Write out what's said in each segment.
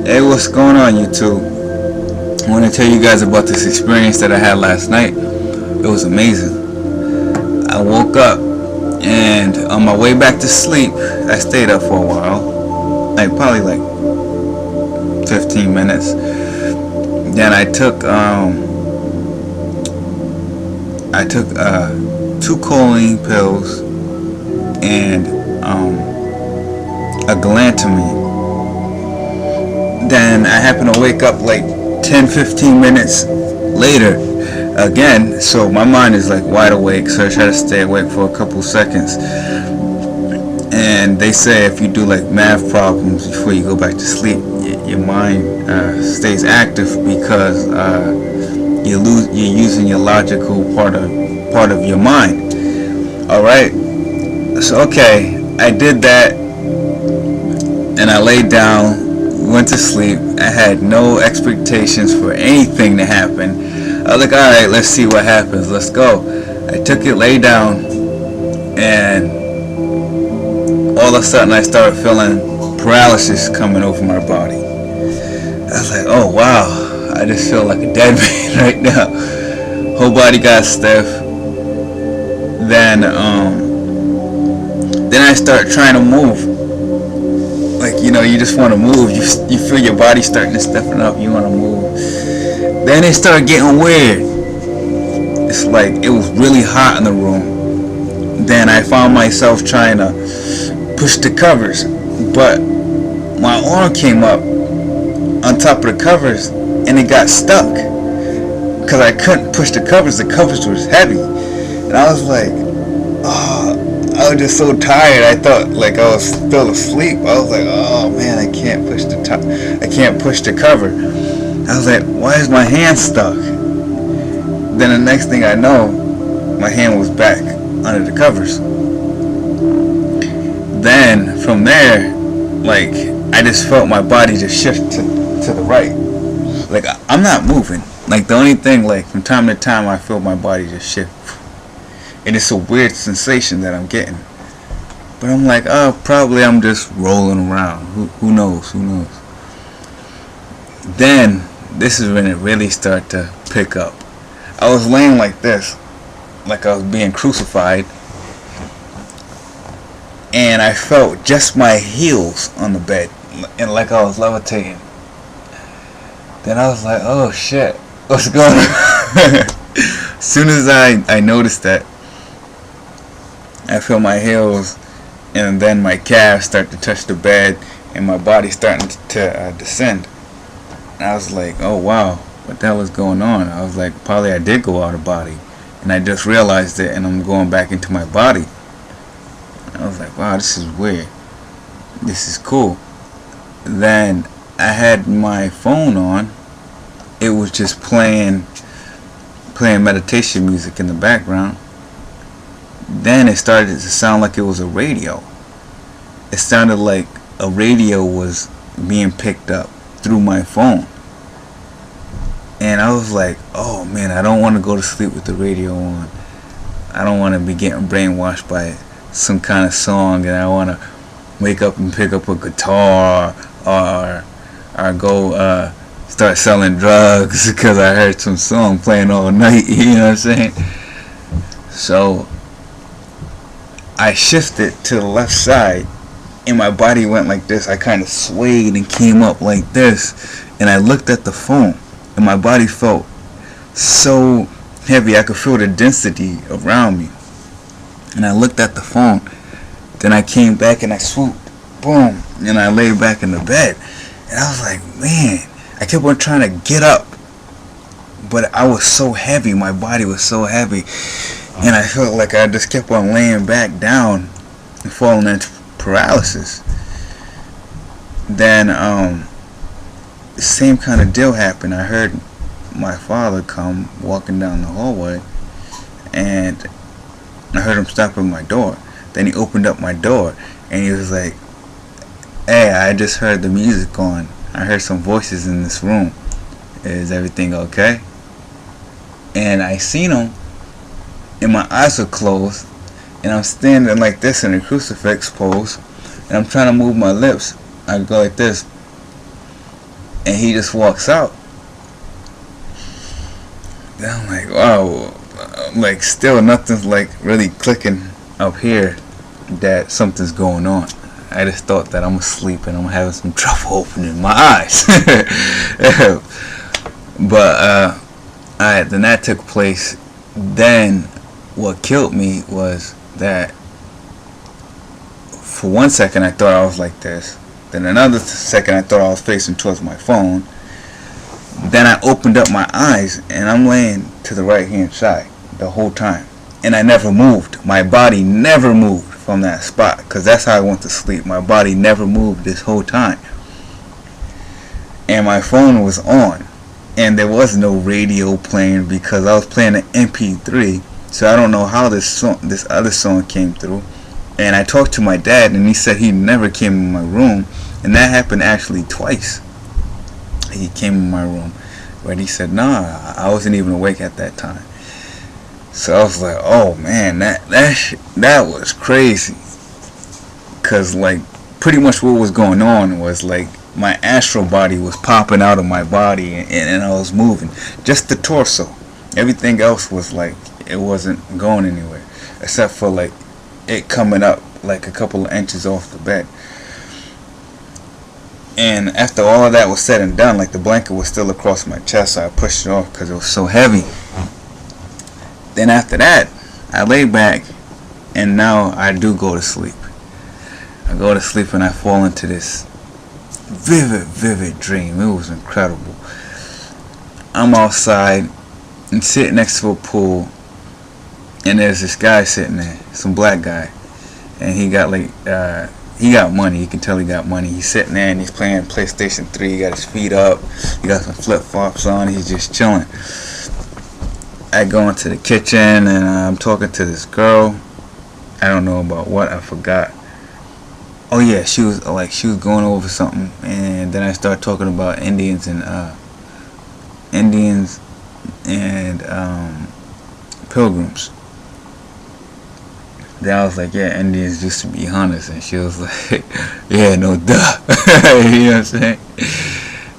Hey, what's going on, YouTube? I want to tell you guys about this experience that I had last night. It was amazing. I woke up, and on my way back to sleep, I stayed up for a while, probably like 15 minutes. Then I took 2 choline pills and a galantamine. Then I happened to wake up like 10-15 minutes later again, so my mind is like wide awake, so I try to stay awake for a couple seconds. And they say if you do like math problems before you go back to sleep, your mind stays active because you're using your logical part of your mind. Alright, so okay, I did that, and I laid down, went to sleep. I had no expectations for anything to happen. I was like, alright, let's see what happens, let's go. I took it, lay down, and all of a sudden I started feeling paralysis coming over my body. I was like, oh wow, I just feel like a dead man right now. Whole body got stiff. Then I start trying to move. Like, you just want to move. You feel your body starting to stiffen up. You want to move. Then it started getting weird. It's like it was really hot in the room. Then I found myself trying to push the covers, but my arm came up on top of the covers and it got stuck because I couldn't push the covers. The covers was heavy, and I was like, oh, I was just so tired. I thought like I was still asleep. I was like, oh man, I can't push the top. I can't push the cover. I was like, why is my hand stuck? Then the next thing I know, my hand was back under the covers. Then from there, like I just felt my body just shift to the right. Like I'm not moving. Like the only thing, like from time to time, I feel my body just shift. And it's a weird sensation that I'm getting. But I'm like, oh, probably I'm just rolling around. Who knows? Who knows? Then, this is when it really started to pick up. I was laying like this, like I was being crucified. And I felt just my heels on the bed, and like I was levitating. Then I was like, oh shit, what's going on? As soon as I noticed that, I feel my heels and then my calves start to touch the bed and my body starting to descend. And I was like, oh wow, what the hell is going on? I was like, probably I did go out of body, and I just realized it, and I'm going back into my body. And I was like, wow, this is weird. This is cool. Then I had my phone on. It was just playing meditation music in the background. Then it started to sound like it was a radio. It sounded like a radio was being picked up through my phone. And I was like, oh man, I don't want to go to sleep with the radio on. I don't want to be getting brainwashed by some kind of song, and I want to wake up and pick up a guitar or go start selling drugs because I heard some song playing all night. You know what I'm saying? So I shifted to the left side, and my body went like this. I kind of swayed and came up like this, and I looked at the phone, and my body felt so heavy. I could feel the density around me. And I looked at the phone. Then I came back and I swooped, boom, and I lay back in the bed. And I was like, man, I kept on trying to get up, but I was so heavy. My body was so heavy. And I felt like I just kept on laying back down and falling into paralysis. Then the same kind of deal happened. I heard my father come walking down the hallway, and I heard him stop at my door. Then he opened up my door, and he was like, hey, I just heard the music on. I heard some voices in this room. Is everything okay? And I seen him, and my eyes are closed, and I'm standing like this in a crucifix pose, and I'm trying to move my lips. I go like this. and he just walks out. Then I'm like, wow, like still nothing's like really clicking up here that something's going on. I just thought that I'm asleep and I'm having some trouble opening my eyes. But alright, then that took place. Then what killed me was that for 1 second I thought I was like this. Then another second I thought I was facing towards my phone. Then I opened up my eyes and I'm laying to the right hand side the whole time. And I never moved. My body never moved from that spot, because that's how I went to sleep. My body never moved this whole time. And my phone was on. And there was no radio playing because I was playing an MP3. So I don't know how this other song came through. And I talked to my dad and he said he never came in my room. And that happened actually twice. He came in my room, but he said, nah, I wasn't even awake at that time. So I was like, oh man, that was crazy. Cause like pretty much what was going on was like my astral body was popping out of my body and I was moving. Just the torso. Everything else was like, it wasn't going anywhere. Except for like it coming up like a couple of inches off the bed. And after all of that was said and done, like the blanket was still across my chest, so I pushed it off because it was so heavy. Then after that, I lay back and now I do go to sleep. I go to sleep and I fall into this vivid dream. It was incredible. I'm outside and sitting next to a pool, and there's this guy sitting there, some black guy, and he got like he got money. You can tell he got money. He's sitting there and he's playing PlayStation 3. He got his feet up. He got some flip-flops on. He's just chilling. I go into the kitchen and I'm talking to this girl. I don't know about what. I forgot. Oh yeah, she was going over something, and then I started talking about Indians and pilgrims. Then I was like, yeah, Indians used to be hunters, and she was like, yeah, no duh. You know what I'm saying?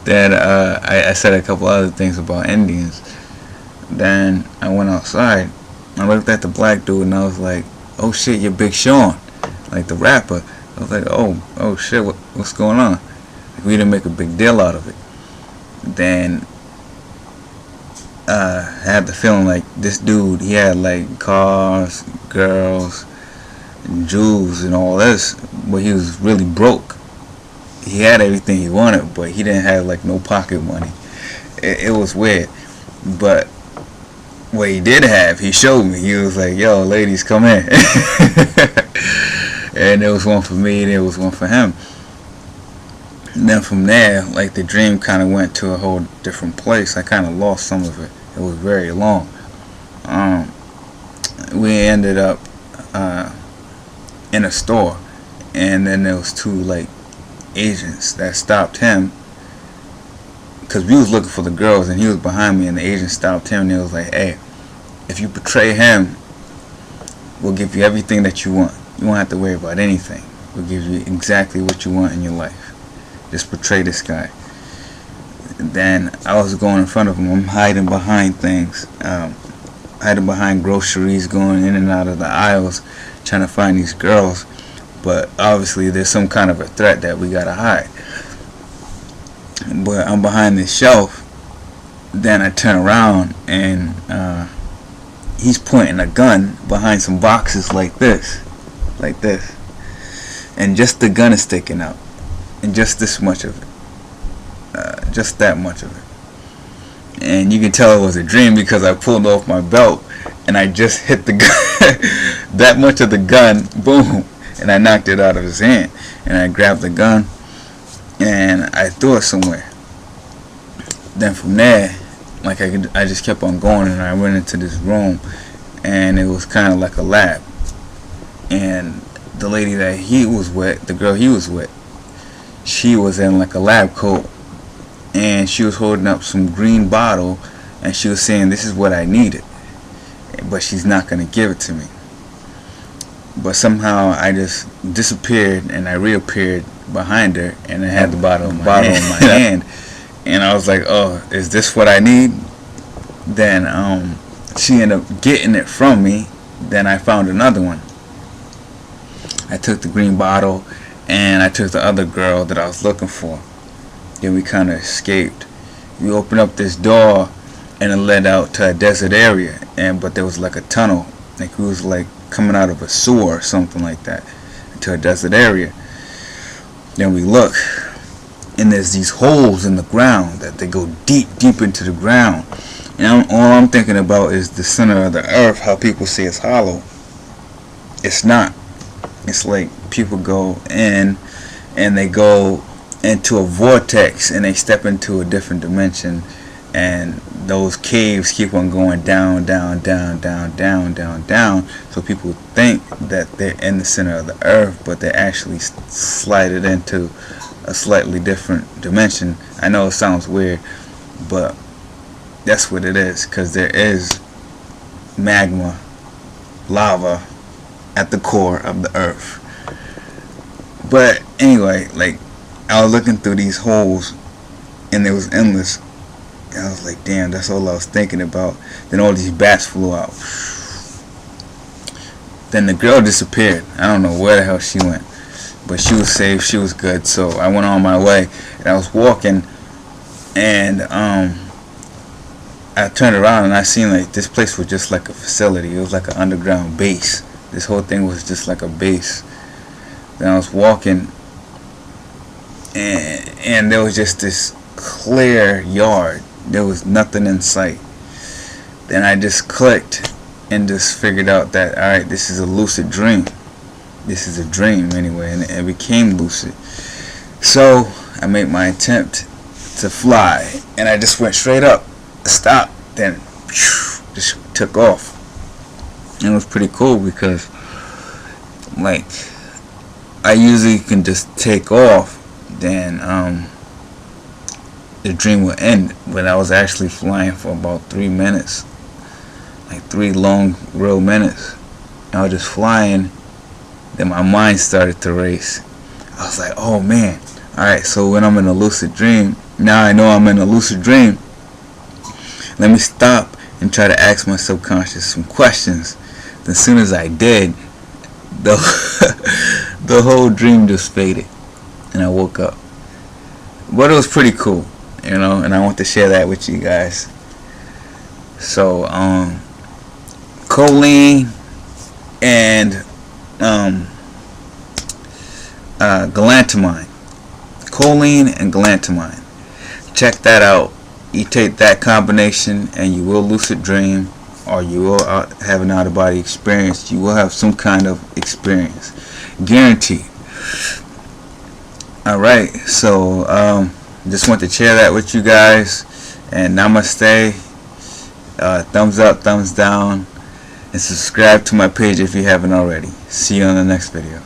Then I said a couple other things about Indians. Then I went outside. I looked at the black dude and I was like, oh shit, you're Big Sean, like the rapper. I was like, oh shit, what's going on? Like, we didn't make a big deal out of it. Then I had the feeling like this dude, he had like cars, girls, and jewels and all this, but he was really broke. He had everything he wanted, but he didn't have like no pocket money. It was weird. But what he did have, he showed me. He was like, yo, ladies, come in. And there was one for me and there was one for him. And then from there, like the dream kind of went to a whole different place. I kind of lost some of it. It was very long. We ended up in a store, and then there was two like agents that stopped him because we was looking for the girls, and he was behind me, and the agent stopped him and he was like, hey, if you betray him, we'll give you everything that you want. You won't have to worry about anything. We'll give you exactly what you want in your life. Just betray this guy. Then I was going in front of him. I'm hiding behind things, hiding behind groceries, going in and out of the aisles, trying to find these girls. But obviously there's some kind of a threat that we gotta hide. But I'm behind this shelf. Then I turn around and he's pointing a gun behind some boxes like this, and just the gun is sticking out, and just this much of it. Just that much of it. And you can tell it was a dream because I pulled off my belt and I just hit the gun. That much of the gun, boom, and I knocked it out of his hand. And I grabbed the gun and I threw it somewhere. Then from there, like I just kept on going, and I went into this room, and it was kind of like a lab. And the lady that he was with, the girl he was with, she was in like a lab coat, and she was holding up some green bottle, and she was saying, this is what I needed, but she's not going to give it to me. But somehow I just disappeared and I reappeared behind her, and I had the bottle in my hand. and I was like, oh, is this what I need? Then she ended up getting it from me. Then I found another one. I took the green bottle, and I took the other girl that I was looking for. Then we kind of escaped. We opened up this door, and it led out to a desert area, but there was like a tunnel, like we was like coming out of a sewer or something like that, to a desert area. Then we look, and there's these holes in the ground that they go deep into the ground. And all I'm thinking about is the center of the earth, how people say it's hollow. It's not. It's like people go in and they go into a vortex and they step into a different dimension, and those caves keep on going down. So people think that they're in the center of the earth, but they're actually slided into a slightly different dimension. I know it sounds weird, but that's what it is, because there is magma, lava at the core of the earth. But anyway, like, I was looking through these holes and it was endless. And I was like, damn, that's all I was thinking about. Then all these bats flew out. Then the girl disappeared. I don't know where the hell she went, but she was safe, she was good. So I went on my way, and I was walking, and I turned around and I seen like this place was just like a facility. It was like an underground base. This whole thing was just like a base. Then I was walking, and there was just this clear yard. There was nothing in sight. Then I just clicked and just figured out that, alright, this is a lucid dream. This is a dream anyway, and it became lucid. So I made my attempt to fly, and I just went straight up, stopped, then just took off. And it was pretty cool because, like, I usually can just take off, then the dream will end. But I was actually flying for about 3 minutes, like 3 long real minutes. I was just flying, then my mind started to race. I was like, oh man, alright, so when I'm in a lucid dream, now I know I'm in a lucid dream, let me stop and try to ask my subconscious some questions. As soon as I did, the whole dream just faded, and I woke up. But it was pretty cool, you know, and I want to share that with you guys. So choline and galantamine. Choline and galantamine. Check that out. You take that combination and you will lucid dream, or you will have an out-of-body experience. You will have some kind of experience, guaranteed. Alright, so just want to share that with you guys, and namaste. Thumbs up, thumbs down, and subscribe to my page if you haven't already. See you on the next video.